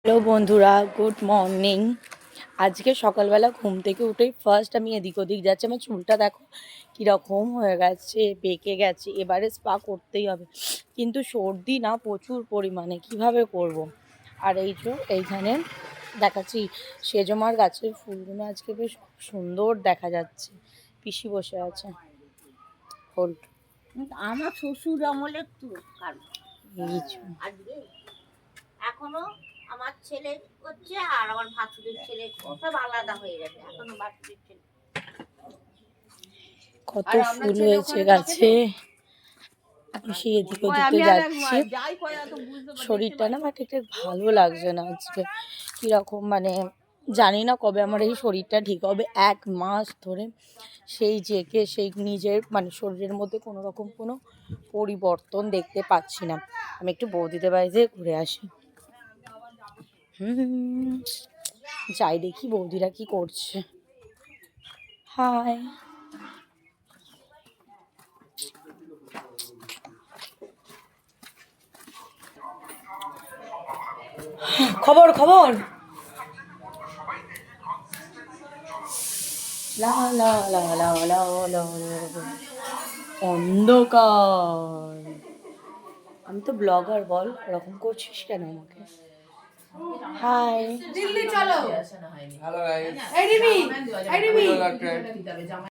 Hello বন্ধুরা, good morning. আজকে সকালবেলা ঘুম থেকে উঠেই ফার্স্ট আমি এদিক ওদিক যাচ্ছি। আমার চুলটা দেখো কীরকম হয়ে গেছে, বেঁকে গেছে। এবারে স্পা করতেই হবে, কিন্তু সর্দি না প্রচুর পরিমাণে, কিভাবে করব। আর এই যে এইখানে দেখাচ্ছি সেজমার গাছের ফুলগুলো আজকে বেশ খুব সুন্দর দেখা যাচ্ছে। পিসি বসে আছে। হোল্ড। আমার শ্বশুর আমলে এখনো আমার ছেলে করছে, আর আমার ভাসুরের ছেলে সব আলাদা হয়ে গেছে। এখনো ভাসুরের ছেলে কত ফুল হয়েছে গাছে। সে এদিক ওদিকে যাচ্ছে। শরীরটা না আমার ঠিক ভালো লাগছে না আজকে। কীরকম মানে জানি না কবে আমার এই শরীরটা ঠিক হবে। 1 মাস ধরে সেই জেকে সেই নিজের মানে শরীরের মধ্যে কোনো রকম কোনো পরিবর্তন দেখতে পাচ্ছি না। আমি একটু বৌদিদের বাড়িতে ঘুরে আসি। যাই দেখি বৌদিরা কি করছে। হাই, খবর খবর। লা লা লা লা লা লা লা। অন্ধকার। আমি তো ব্লগার, বল এরকম করছিস কেন আমাকে? হাই, দিল্লি চলো। হ্যালো গাইস, এই রিমি